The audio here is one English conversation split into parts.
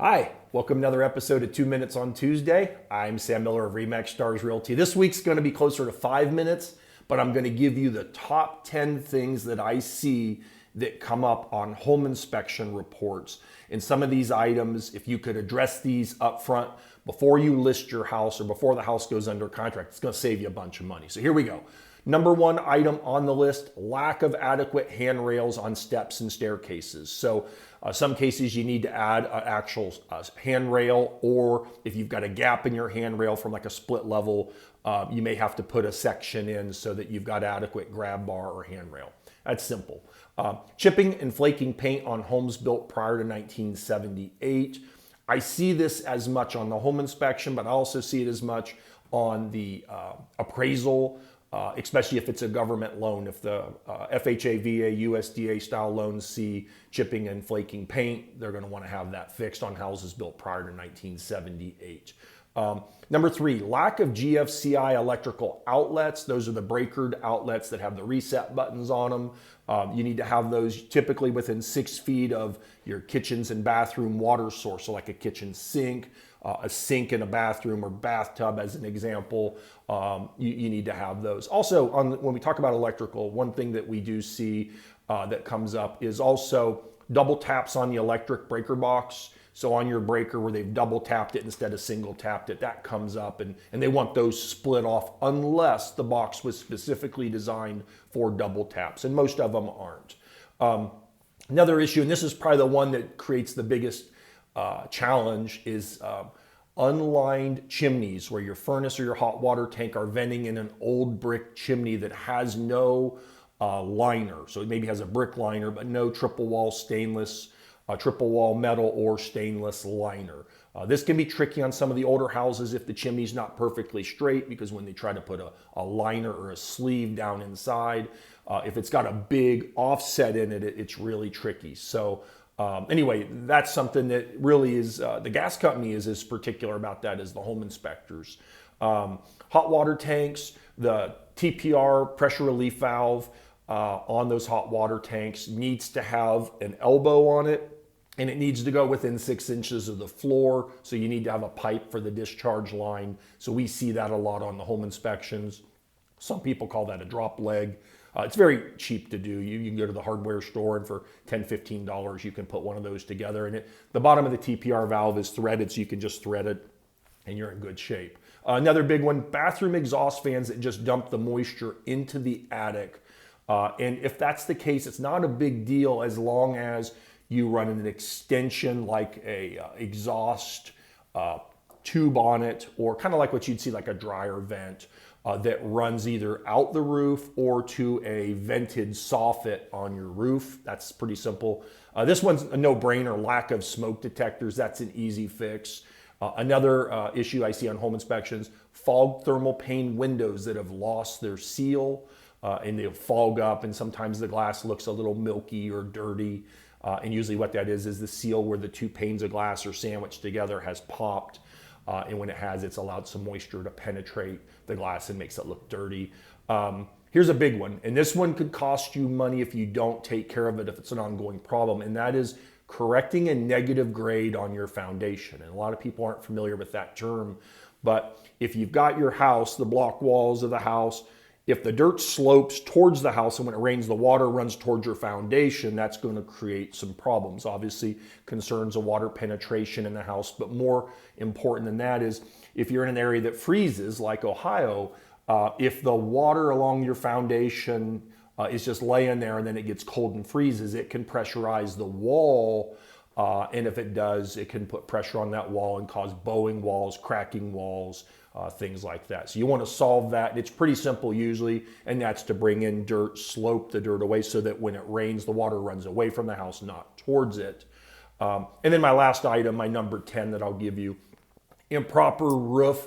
Hi, welcome to another episode of 2 Minutes on Tuesday. I'm Sam Miller of RE/MAX Stars Realty. This week's going to be closer to 5 minutes, but I'm going to give you the top 10 things that I see that come up on home inspection reports. And some of these items, if you could address these up front before you list your house or before the house goes under contract, it's going to save you a bunch of money. So here we go. Number one item on the list, lack of adequate handrails on steps and staircases. So some cases you need to add an actual handrail, or if you've got a gap in your handrail from like a split level, you may have to put a section in so that you've got adequate grab bar or handrail. That's simple. Chipping and flaking paint on homes built prior to 1978. I see this as much on the home inspection, but I also see it as much on the appraisal, especially if it's a government loan. If the FHA, VA, USDA style loans see chipping and flaking paint, they're going to want to have that fixed on houses built prior to 1978. Number three, lack of GFCI electrical outlets. Those are the breakered outlets that have the reset buttons on them. You need to have those typically within 6 feet of your kitchens and bathroom water source, so like a kitchen sink, a sink in a bathroom or bathtub as an example. You need to have those. Also, when we talk about electrical, one thing that we do see that comes up is also double taps on the electric breaker box. So on your breaker where they've double tapped it instead of single tapped it, that comes up, and they want those split off unless the box was specifically designed for double taps, and most of them aren't. Another issue, and this is probably the one that creates the biggest challenge, is unlined chimneys, where your furnace or your hot water tank are venting in an old brick chimney that has no liner. So it maybe has a brick liner, but no triple wall stainless, triple wall metal or stainless liner. This can be tricky on some of the older houses if the chimney's not perfectly straight, because when they try to put a liner or a sleeve down inside, if it's got a big offset in it, it's really tricky. So anyway, that's something that really is, the gas company is as particular about that as the home inspectors. Hot water tanks, the TPR pressure relief valve on those hot water tanks needs to have an elbow on it, and it needs to go within 6 inches of the floor. So you need to have a pipe for the discharge line. So we see that a lot on the home inspections. Some people call that a drop leg. It's very cheap to do. You can go to the hardware store, and for $10, $15, you can put one of those together. And the bottom of the TPR valve is threaded, so you can just thread it and you're in good shape. Another big one, bathroom exhaust fans that just dump the moisture into the attic. And if that's the case, it's not a big deal as long as you run an extension like a exhaust tube on it, or kind of like what you'd see like a dryer vent that runs either out the roof or to a vented soffit on your roof. That's pretty simple. This one's a no-brainer, lack of smoke detectors. That's an easy fix. Another issue I see on home inspections, fog thermal pane windows that have lost their seal and they'll fog up, and sometimes the glass looks a little milky or dirty. And usually what that is the seal where the two panes of glass are sandwiched together has popped. And when it has, it's allowed some moisture to penetrate the glass and makes it look dirty. Here's a big one, and this one could cost you money if you don't take care of it, if it's an ongoing problem, and that is correcting a negative grade on your foundation. And a lot of people aren't familiar with that term, but if you've got your house, the block walls of the house, if the dirt slopes towards the house and when it rains, the water runs towards your foundation, that's going to create some problems. Obviously, concerns of water penetration in the house, but more important than that is if you're in an area that freezes, like Ohio, if the water along your foundation is just laying there and then it gets cold and freezes, it can pressurize the wall. And if it does, it can put pressure on that wall and cause bowing walls, cracking walls, things like that. So you want to solve that. It's pretty simple usually, and that's to bring in dirt, slope the dirt away so that when it rains, the water runs away from the house, not towards it. And then my last item, my number 10 that I'll give you, improper roof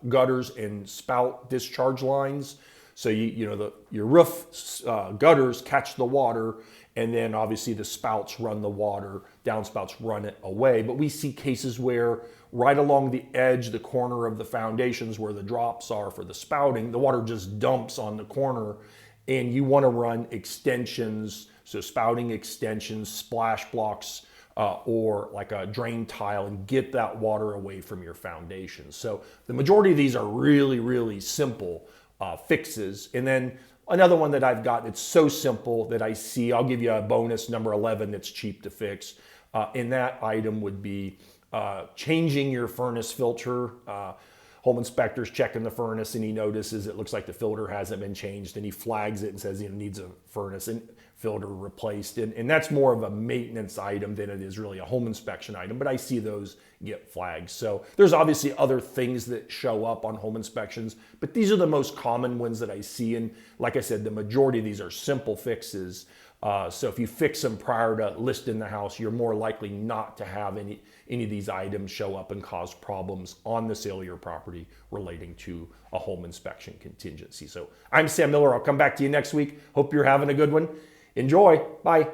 gutters and spout discharge lines. So your roof gutters catch the water, and then obviously the spouts run the water, downspouts run it away. But we see cases where right along the edge, the corner of the foundations where the drops are for the spouting, the water just dumps on the corner, and you want to run extensions, so spouting extensions, splash blocks, or like a drain tile and get that water away from your foundation. So the majority of these are really, really simple fixes. And then another one that I've got that's so simple that I see, I'll give you a bonus, number 11, that's cheap to fix. And that item would be changing your furnace filter. Home inspector's checking the furnace and he notices it looks like the filter hasn't been changed, and he flags it and says it needs a furnace and filter replaced. And that's more of a maintenance item than it is really a home inspection item, but I see those get flagged. So there's obviously other things that show up on home inspections, but these are the most common ones that I see. And like I said, the majority of these are simple fixes. So if you fix them prior to listing the house, you're more likely not to have any of these items show up and cause problems on the sale of your property relating to a home inspection contingency. So I'm Sam Miller. I'll come back to you next week. Hope you're having a good one. Enjoy. Bye.